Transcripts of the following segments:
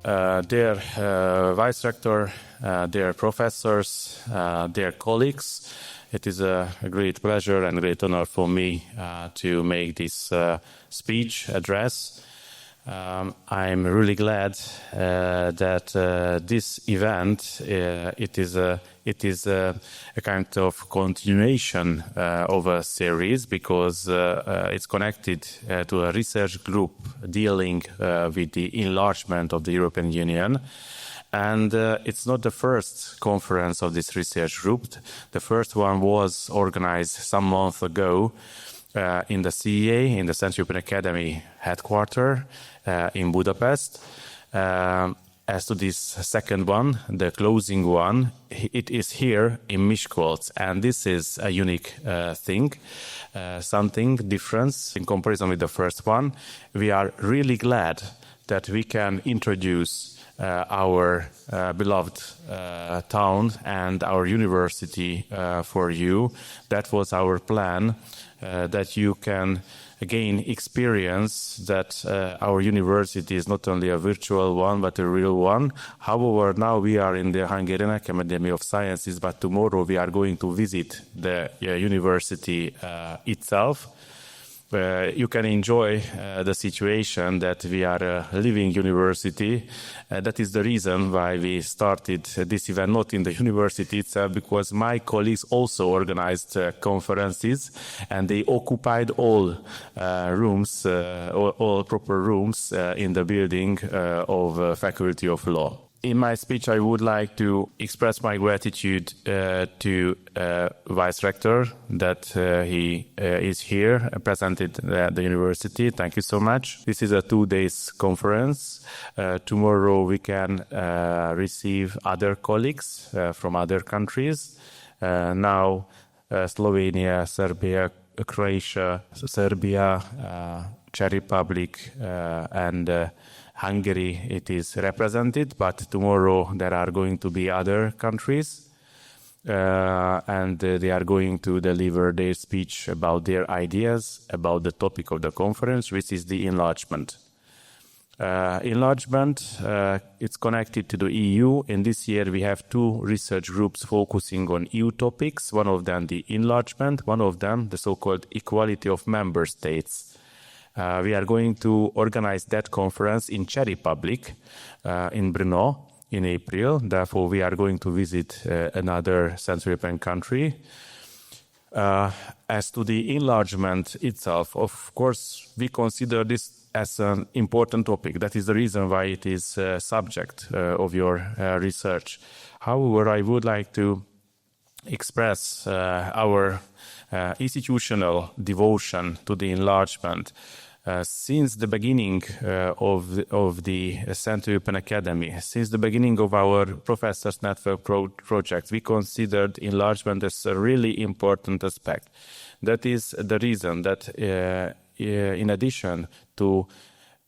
Dear Vice Rector, dear professors, dear colleagues, it is a great pleasure and great honor for me to make this speech address. I'm really glad that this event it is a kind of continuation of a series because it's connected to a research group dealing with the enlargement of the European Union. And it's not the first conference of this research group. The first one was organized some months ago in the CEA, in the Central European Academy headquarters in Budapest. As to this second one, the closing one, it is here in Miskolc, and this is a unique thing, something different in comparison with the first one. We are really glad that we can introduce our beloved town and our university for you. That was our plan, that you can again experience that our university is not only a virtual one but a real one. However, now we are in the Hungarian Academy of Sciences, but tomorrow we are going to visit the university itself. You can enjoy the situation that we are a living university. That is the reason why we started this event, not in the university itself, because my colleagues also organized conferences and they occupied all rooms, all proper rooms in the building of Faculty of Law. In my speech, I would like to express my gratitude to Vice Rector that he is here, presented at the university. Thank you so much. This is a 2-day conference. Tomorrow we can receive other colleagues from other countries. Now Slovenia, Serbia, Croatia, Serbia, Czech Republic, and Hungary, it is represented, but tomorrow there are going to be other countries and they are going to deliver their speech about their ideas about the topic of the conference, which is the enlargement. Enlargement, it's connected to the EU. In this year, we have 2 research groups focusing on EU topics. One of them, the enlargement, one of them, the so-called equality of member states. We are going to organize that conference in Czech Republic, in Brno, in April. Therefore, we are going to visit another Central European country. As to the enlargement itself, of course, we consider this as an important topic. That is the reason why it is a subject of your research. However, I would like to express our institutional devotion to the enlargement. Since the beginning of the Central European Academy, since the beginning of our Professors Network project, we considered enlargement as a really important aspect. That is the reason that in addition to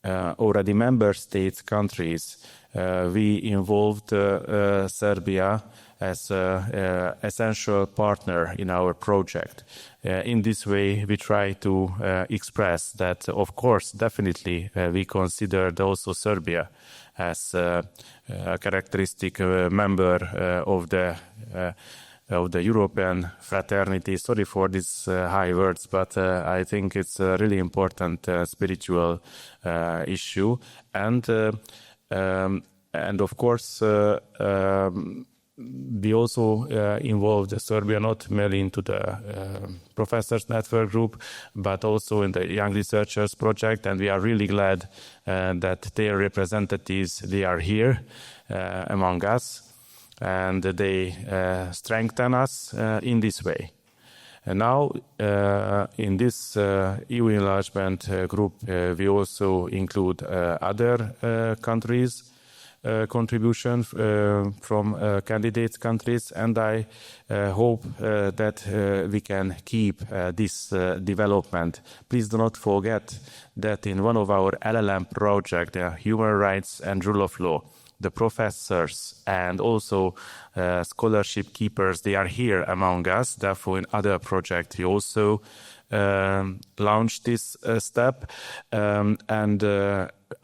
already member states countries, we involved Serbia as an essential partner in our project. In this way, we try to express that, of course, definitely, we considered also Serbia as a characteristic member of the European fraternity. Sorry for these high words, but I think it's a really important spiritual issue. And of course, we also involved Serbia not merely into the Professors Network Group, but also in the Young Researchers Project. And we are really glad that their representatives, they are here among us, and they strengthen us in this way. And now, in this EU enlargement group, we also include other countries' contribution from candidate countries, and I hope that we can keep this development. Please do not forget that in one of our LLM projects, the Human Rights and Rule of Law, the professors and also scholarship keepers, they are here among us. Therefore, in other projects, we also launch this step, and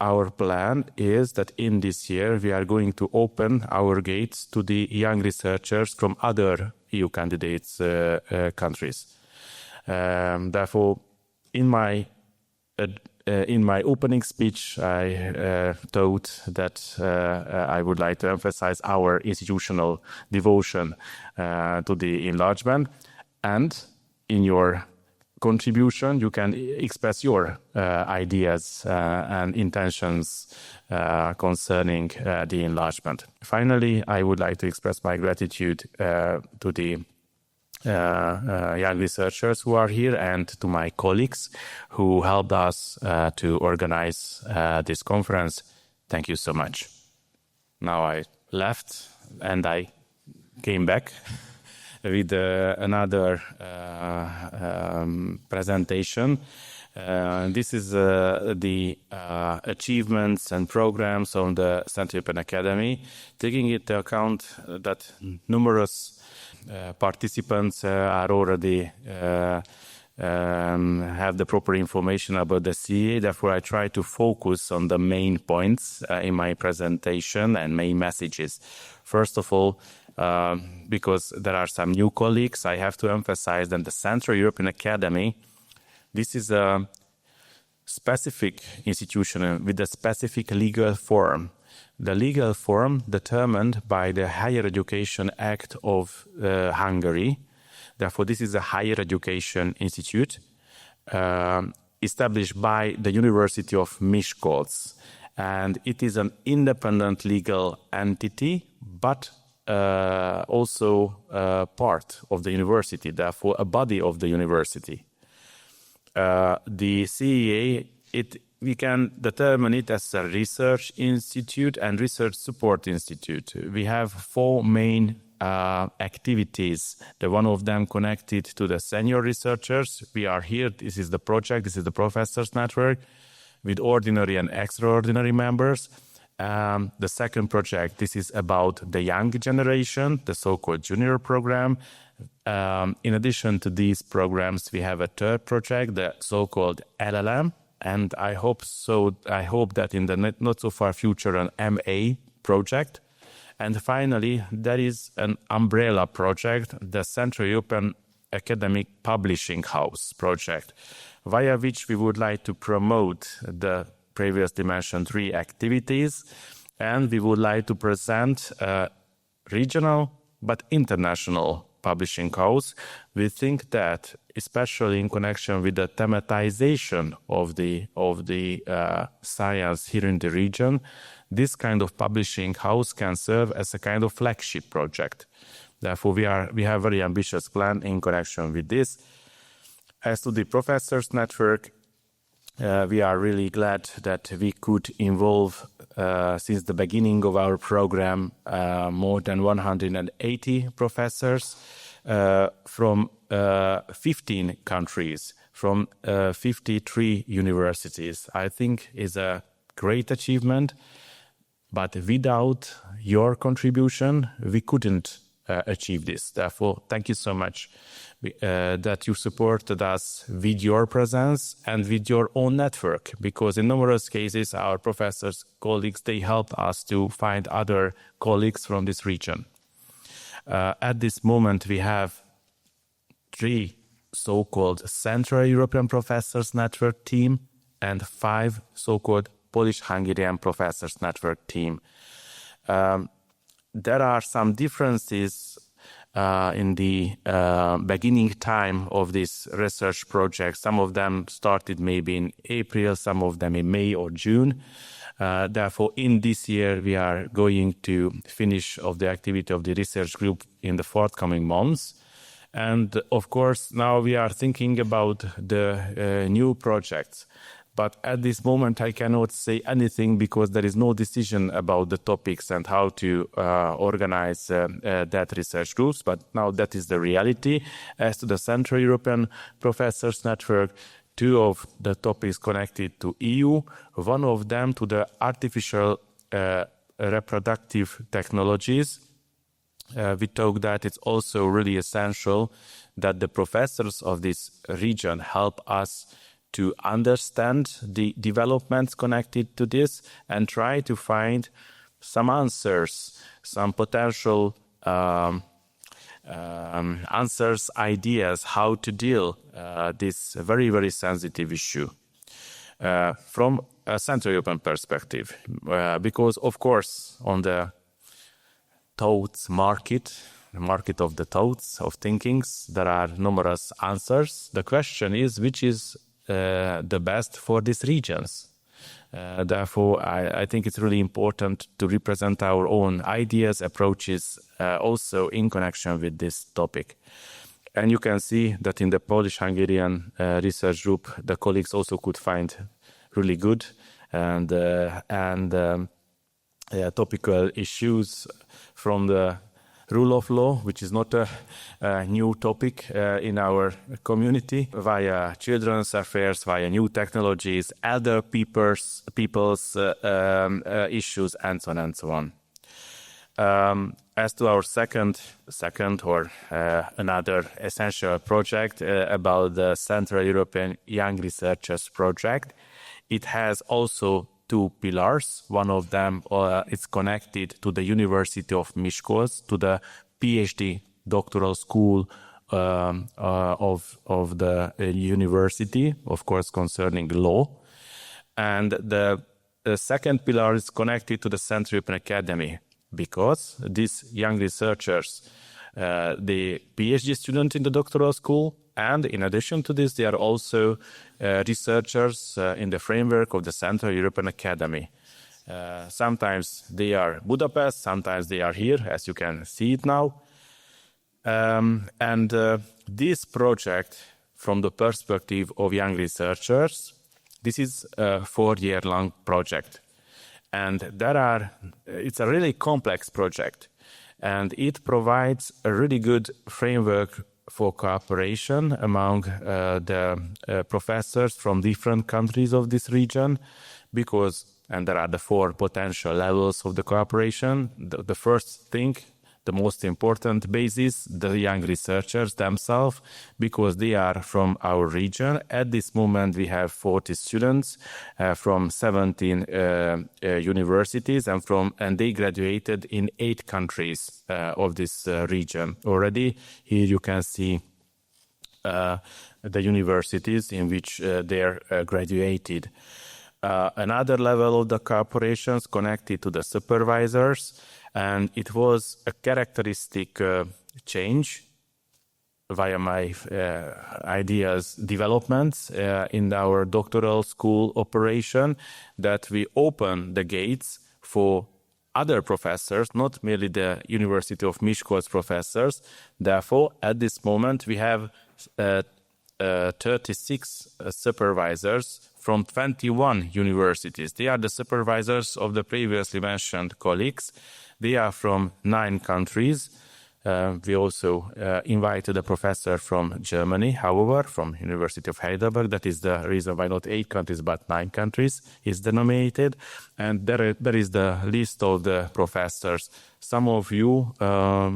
our plan is that in this year we are going to open our gates to the young researchers from other EU candidates countries. Therefore, in my opening speech, I thought that I would like to emphasize our institutional devotion to the enlargement, and in your contribution, you can express your ideas and intentions concerning the enlargement. Finally, I would like to express my gratitude to the young researchers who are here and to my colleagues who helped us to organize this conference. Thank you so much. Now I left and I came back with another presentation. This is the achievements and programs on the Central European Academy, taking into account that numerous participants are already have the proper information about the CEA. Therefore, I try to focus on the main points in my presentation and main messages. First of all, because there are some new colleagues, I have to emphasize that the Central European Academy, this is a specific institution with a specific legal form. The legal form determined by the Higher Education Act of Hungary. Therefore, this is a higher education institute established by the University of Miskolc. And it is an independent legal entity, but also part of the university, therefore a body of the university. The CEA, we can determine it as a research institute and research support institute. We have four main activities. The one of them connected to the senior researchers. We are here. This is the project. This is the professors network with ordinary and extraordinary members. The second project, this is about the young generation, the so-called junior program. In addition to these programs, we have a third project, the so-called LLM. And I hope that in the not so far future, an MA project. And finally, there is an umbrella project, the Central European Academic Publishing House project, via which we would like to promote the previously mentioned three activities, and we would like to present a regional but international publishing house. We think that, especially in connection with the thematization of the science here in the region, this kind of publishing house can serve as a kind of flagship project. Therefore, we have a very ambitious plan in connection with this. As to the professors network, we are really glad that we could involve, since the beginning of our program, more than 180 professors from 15 countries, from 53 universities. I think is a great achievement, but without your contribution, we couldn't achieve this. Therefore, thank you so much that you supported us with your presence and with your own network, because in numerous cases, our professors, colleagues, they help us to find other colleagues from this region. At this moment, we have 3 so-called Central European Professors Network team and 5 so-called Polish-Hungarian Professors Network team. There are some differences in the beginning time of this research project. Some of them started maybe in April, some of them in May or June. Therefore, in this year, we are going to finish of the activity of the research group in the forthcoming months. And of course, now we are thinking about the new projects. But at this moment, I cannot say anything because there is no decision about the topics and how to organize that research groups. But now that is the reality. As to the Central European Professors Network, 2 of the topics connected to EU, 1 of them to the artificial reproductive technologies. we talked that it's also really essential that the professors of this region help us to understand the developments connected to this and try to find some answers, some potential answers, ideas, how to deal this very, very sensitive issue from a Central European perspective. Because, of course, on the thoughts market, the market of the thoughts, of thinkings, there are numerous answers. The question is, which is the best for these regions? Therefore, I think it's really important to represent our own ideas, approaches, also in connection with this topic. And you can see that in the Polish-Hungarian research group, the colleagues also could find really good and topical issues from the rule of law, which is not a new topic in our community, via children's affairs, via new technologies, elder people's issues, and so on and so on. As to our second or another essential project about the Central European Young Researchers Project, it has also two pillars. One of them is connected to the University of Miskolc, to the PhD doctoral school of the university, of course, concerning law. And the second pillar is connected to the Central European Academy, because these young researchers, the PhD student in the doctoral school, and in addition to this, they are also researchers in the framework of the Central European Academy. Sometimes they are Budapest, sometimes they are here, as you can see it now. This project, from the perspective of young researchers, this is a 4-year-long project. And it's a really complex project. And it provides a really good framework for cooperation among the professors from different countries of this region, and there are the 4 potential levels of the cooperation. The first thing, the most important basis, the young researchers themselves, because they are from our region. At this moment, we have 40 students from 17 universities, and they graduated in 8 countries of this region already. Here you can see the universities in which they are graduated. Another level of the cooperation is connected to the supervisors, and it was a characteristic change via my ideas developments in our doctoral school operation, that we open the gates for other professors, not merely the University of Miskolc professors. Therefore, at this moment, we have 36 supervisors from 21 universities. They are the supervisors of the previously mentioned colleagues. They are from 9 countries. We also invited a professor from Germany, however, from University of Heidelberg. That is the reason why not 8 countries, but 9 countries is denominated. And there is the list of the professors. Some of you,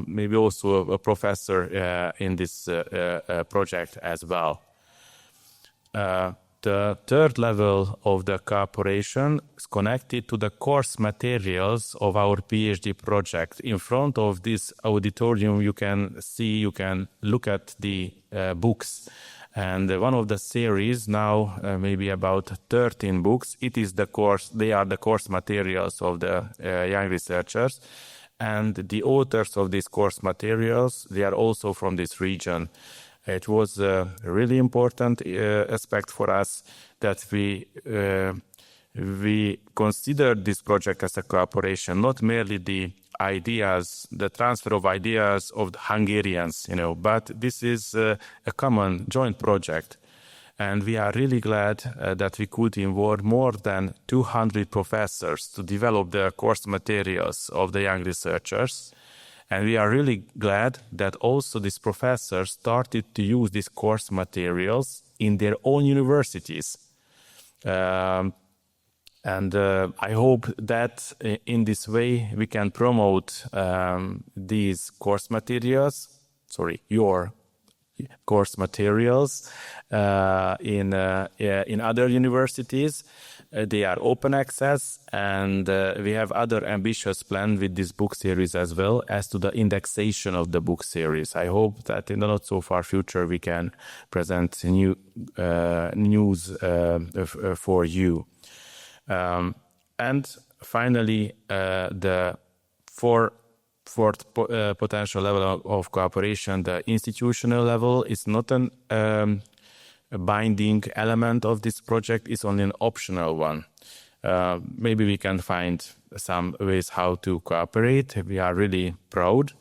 maybe also a professor in this project as well. The third level of the cooperation is connected to the course materials of our PhD project. In front of this auditorium, you can look at the books. And one of the series now, maybe about 13 books, they are the course materials of the young researchers. And the authors of these course materials, they are also from this region. It was a really important aspect for us that we considered this project as a cooperation, not merely the transfer of ideas of the Hungarians, but this is a common joint project. And we are really glad that we could involve more than 200 professors to develop the course materials of the young researchers. And we are really glad that also these professors started to use these course materials in their own universities. And I hope that in this way we can promote these course materials, your course materials in other universities. They are open access, and we have other ambitious plans with this book series as well as to the indexation of the book series. I hope that in the not so far future we can present new news for you. And finally, the fourth potential level of cooperation, the institutional level, is not a binding element of this project, is only an optional one. Maybe we can find some ways how to cooperate. We are really proud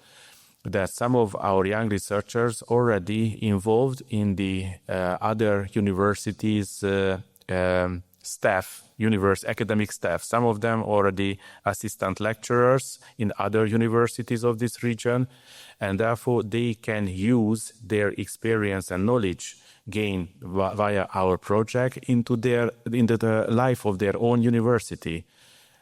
that some of our young researchers already involved in the other universities' academic staff. Some of them already assistant lecturers in other universities of this region, and therefore they can use their experience and knowledge gained via our project into the life of their own university.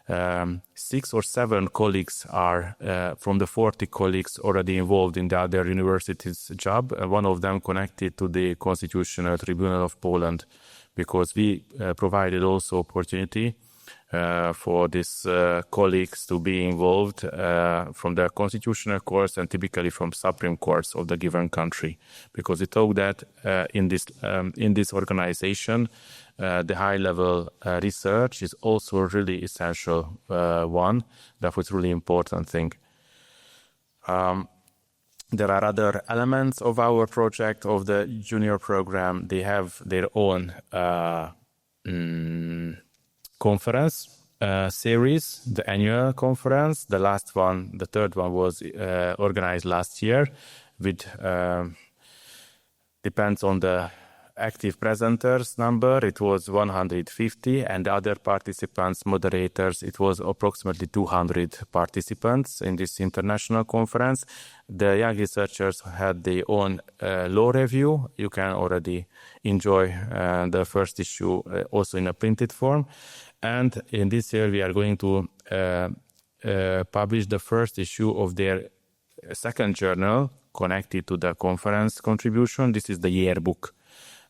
6 or 7 colleagues are from the 40 colleagues already involved in the other university's job. One of them connected to the Constitutional Tribunal of Poland, because we provided also opportunity for these colleagues to be involved from the constitutional courts and typically from Supreme Courts of the given country, because we thought that in this organization the high-level research is also a really essential one. Therefore, it's a really important thing. There are other elements of our project, of the junior program. They have their own conference series, the annual conference. The last one, the third one, was organized last year with, depends on the active presenters number, it was 150, and the other participants, moderators, it was approximately 200 participants in this international conference. The young researchers had their own law review. You can already enjoy the first issue also in a printed form. And in this year, we are going to publish the first issue of their second journal connected to the conference contribution. This is the yearbook.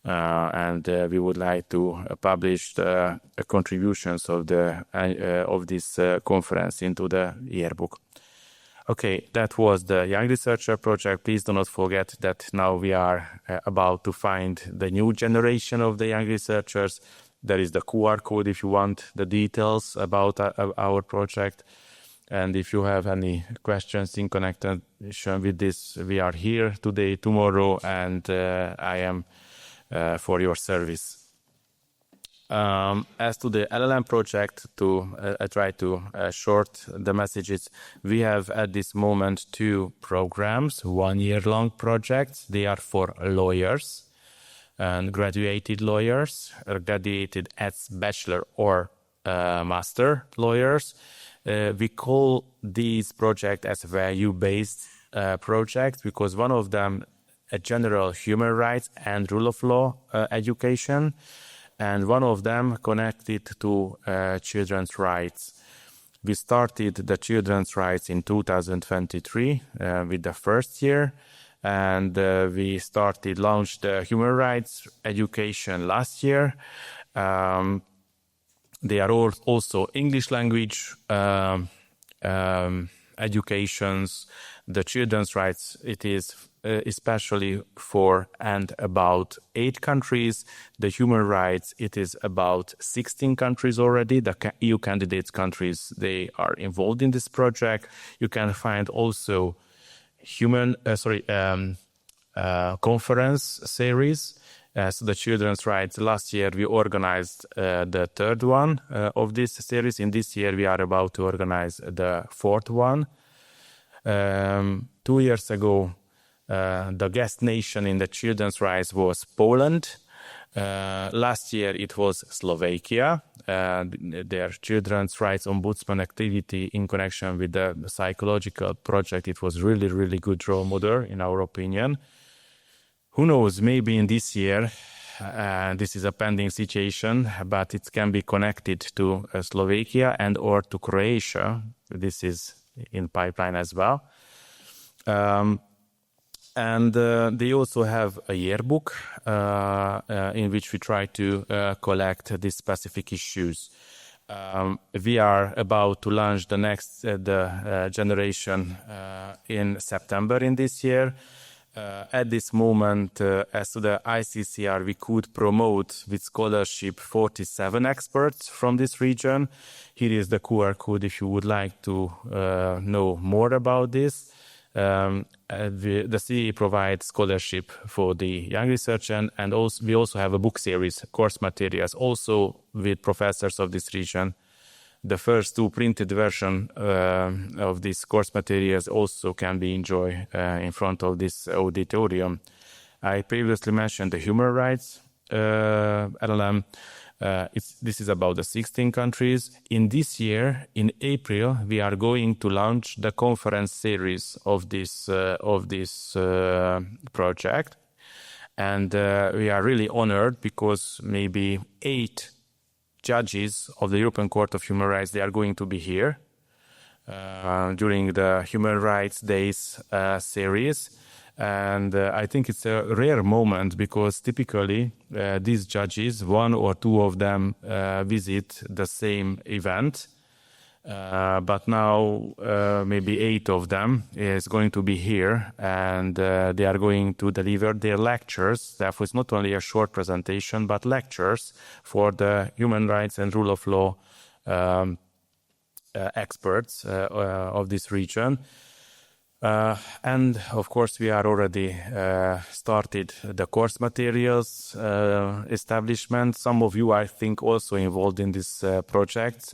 And we would like to publish the contributions of this conference into the yearbook. Okay, that was the Young Researcher Project. Please do not forget that now we are about to find the new generation of the young researchers. There is the QR code if you want the details about our project. And if you have any questions in connection with this, we are here today, tomorrow, and I am for your service. As to the LLM project, I try to short the messages. We have at this moment 2 programs, 1-year-long projects. They are for lawyers and graduated lawyers, or graduated as bachelor or master lawyers. We call these projects as value-based projects because one of them a general human rights and rule of law education, and one of them connected to children's rights. We started the children's rights in 2023 with the first year, and we launched the human rights education last year. They are also English language educations. The children's rights, it is especially for and about 8 countries. The human rights, it is about 16 countries already. The EU candidate countries, they are involved in this project. You can find also conference series. So the children's rights, last year we organized the 3rd one of this series. In this year we are about to organize the 4th one. 2 years ago, the guest nation in the children's rights was Poland. Last year it was Slovakia. Their children's rights ombudsman activity in connection with the psychological project, it was really, really good role model in our opinion. Who knows, maybe in this year this is a pending situation, but it can be connected to Slovakia and or to Croatia. This is in pipeline as well. And they also have a yearbook in which we try to collect these specific issues. We are about to launch the next generation in September in this year. At this moment, as to the ICCR, we could promote with scholarship 47 experts from this region. Here is the QR code if you would like to know more about this. The CEA provides scholarship for the young researcher, and also, we also have a book series, course materials, also with professors of this region. The first two printed version of these course materials also can be enjoyed in front of this auditorium. I previously mentioned the human rights LLM. This is about the 16 countries. In this year, in April, we are going to launch the conference series of this project. And we are really honored because maybe 8 judges of the European Court of Human Rights, they are going to be here during the Human Rights Days series. And I think it's a rare moment because typically these judges, 1 or 2 of them visit the same event. But now maybe 8 of them is going to be here, and they are going to deliver their lectures. Therefore, it's not only a short presentation, but lectures for the human rights and rule of law experts of this region. And of course, we are already started the course materials establishment. Some of you, I think, also involved in this project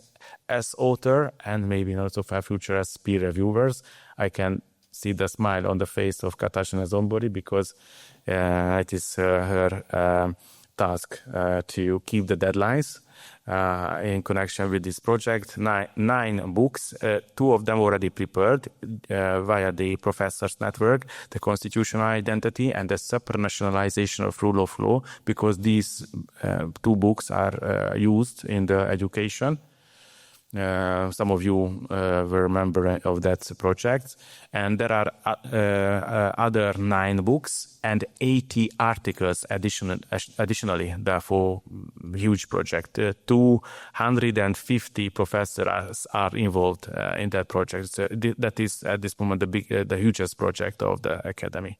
as author and maybe also for future as peer reviewers. I can see the smile on the face of Katarzyna Zombori because it is her task to keep the deadlines in connection with this project. Nine books, 2 of them already prepared via the Professors Network, the Constitutional Identity and the Supranationalization of Rule of Law, because these 2 books are used in the education. Some of you were a member of that project. And there are other 9 books and 80 articles additionally, therefore huge project. 250 professors are involved in that project. So that is at this moment the hugest project of the academy.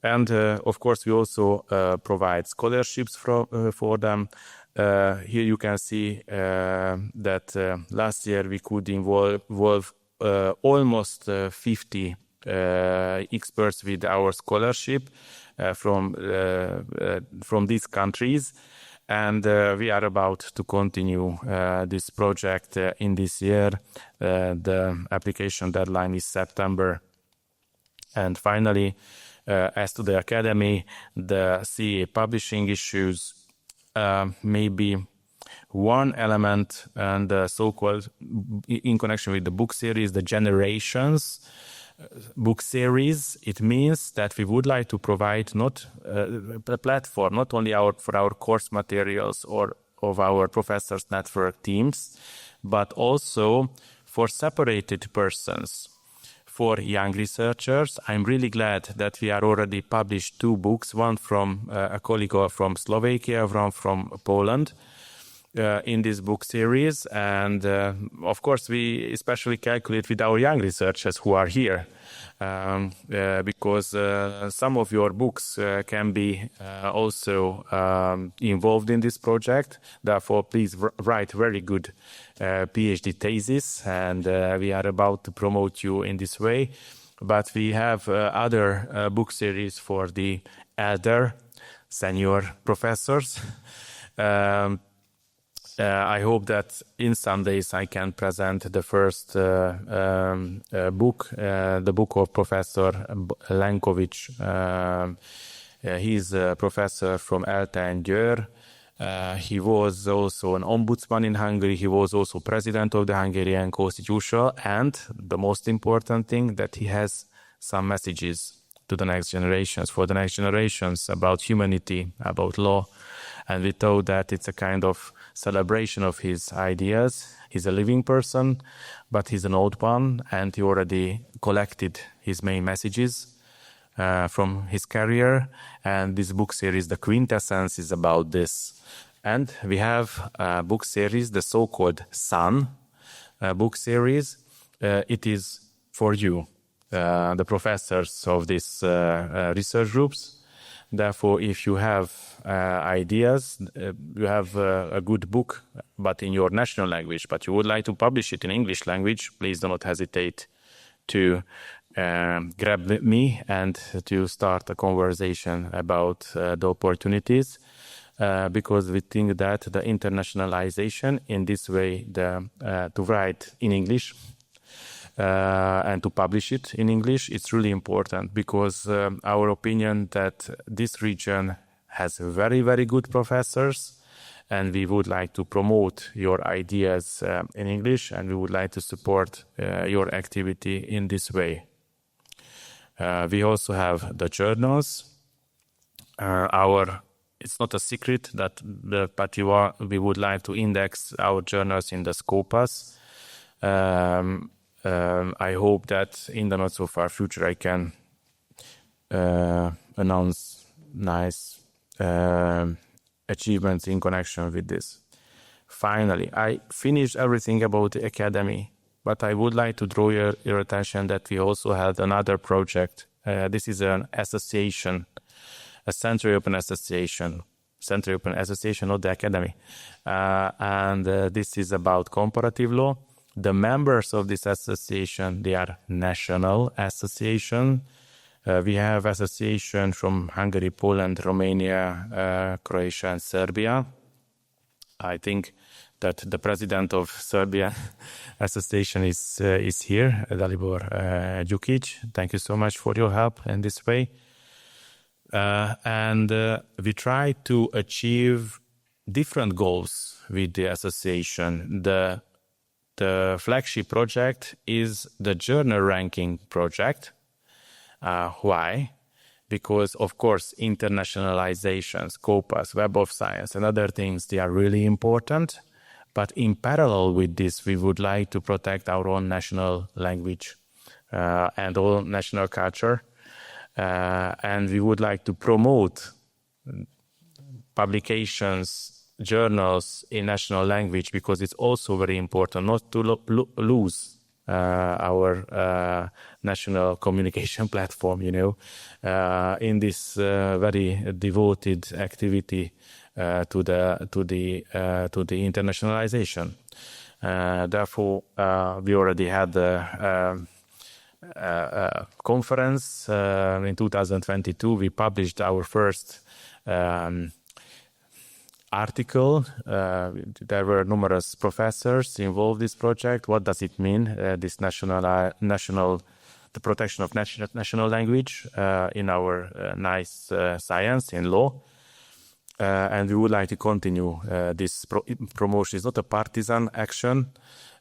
And of course, we also provide scholarships for them. Here you can see that last year we could involve almost 50 experts with our scholarship from these countries. And we are about to continue this project in this year. The application deadline is September. And finally, as to the academy, the CEA publishing issues, maybe one element and the so-called, in connection with the book series, the generations book series. It means that we would like to provide not a platform, not only for our course materials or of our professors network teams, but also for separated persons. For young researchers, I'm really glad that we are already published 2 books, one from a colleague from Slovakia, one from Poland, in this book series. And of course, we especially calculate with our young researchers who are here, because some of your books can be also involved in this project. Therefore, please write very good PhD thesis, and we are about to promote you in this way. But we have other book series for the elder senior professors. I hope that in some days I can present the first book, the book of Professor Lenkovic. He's a professor from ELTE and Győr. He was also an ombudsman in Hungary. He was also president of the Hungarian Constitution. And the most important thing, that he has some messages to the next generations, for the next generations, about humanity, about law. And we thought that it's a kind of celebration of his ideas. He's a living person, but he's an old one, and he already collected his main messages from his career. And this book series, the quintessence, is about this. And we have a book series, the so-called Sun book series. It is for you, the professors of these research groups. Therefore, if you have ideas, you have a good book, but in your national language, but you would like to publish it in English language, please do not hesitate to grab me and to start a conversation about the opportunities, because we think that the internationalization in this way, to write in English, and to publish it in English, it's really important, because our opinion that this region has very, very good professors, and we would like to promote your ideas in English, and we would like to support your activity in this way. We also have the journals. It's not a secret that we would like to index our journals in the Scopus. I hope that in the not so far future I can announce nice achievements in connection with this. Finally, I finished everything about the academy, but I would like to draw your attention that we also had another project. This is an association, a Central European Association, not the academy. And this is about comparative law. The members of this association, they are national association. We have association from Hungary, Poland, Romania, Croatia, and Serbia. I think that the president of Serbia association is here, Dalibor Đukić. Thank you so much for your help in this way. And we try to achieve different goals with the association. The flagship project is the journal ranking project. Why? Because, of course, internationalization, Scopus, Web of Science, and other things, they are really important. But in parallel with this, we would like to protect our own national language and all national culture. And we would like to promote publications, journals in national language, because it's also very important not to lose our national communication platform, in this very devoted activity to the internationalization. Therefore, we already had a conference in 2022. We published our first article. There were numerous professors involved in this project. What does it mean, this the protection of national language in our nice science, in law? And we would like to continue this promotion. It's not a partisan action.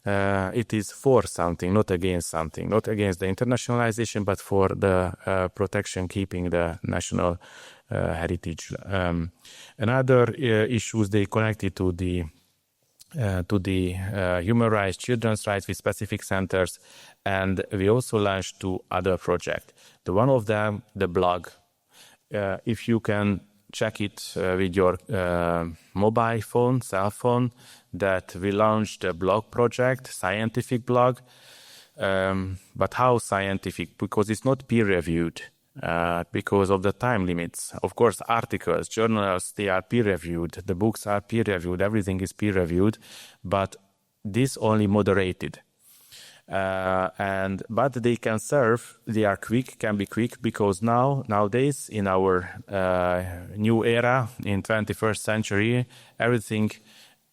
It is for something, not against something, not against the internationalization, but for the protection, keeping the national heritage. Another issues they connected to the human rights, children's rights with specific centers, and we also launched two other projects. The one of them, the blog. If you can check it with your mobile phone, cell phone, that we launched a blog project, scientific blog. But how scientific? Because it's not peer-reviewed. Because of the time limits. Of course, articles, journals, they are peer-reviewed. The books are peer-reviewed. Everything is peer-reviewed. But this only moderated. But they can serve. They are quick, can be quick, because nowadays in our new era, in 21st century, everything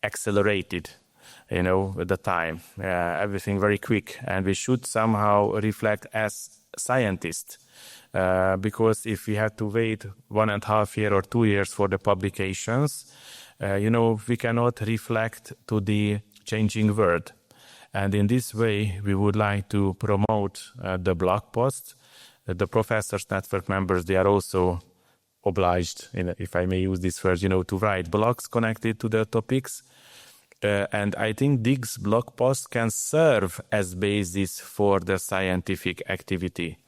accelerated. The time, everything very quick, and we should somehow reflect as scientists. Because if we had to wait 1.5 years or 2 years for the publications, we cannot reflect to the changing world. And in this way, we would like to promote the blog posts the professors, network members, they are also obliged, if I may use this word, to write blogs connected to the topics. And I think these blog posts can serve as basis for the scientific activity.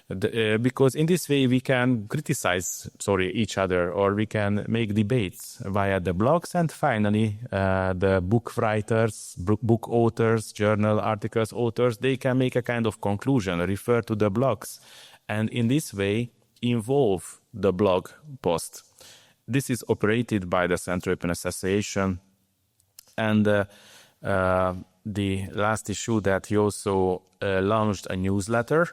Because in this way we can criticize, each other, or we can make debates via the blogs. And finally, the book writers, book authors, journal articles authors, they can make a kind of conclusion, refer to the blogs, and in this way involve the blog post. This is operated by the Central European Association. And the last issue that he also launched a newsletter.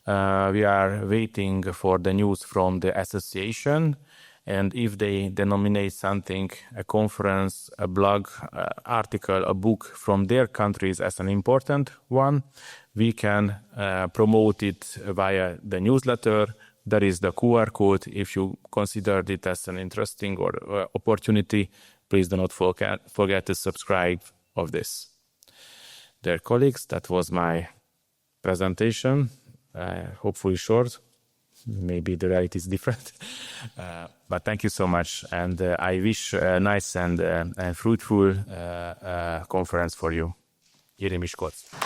We are waiting for the news from the association, and if they denominate something, a conference, a blog, article, a book from their countries as an important one, we can promote it via the newsletter. There is the QR code. If you consider it as an interesting or opportunity, please do not forget to subscribe of this. Dear colleagues, that was my presentation. Hopefully short, maybe the reality is different, but thank you so much, and I wish a nice and fruitful conference for you here in Miskolc.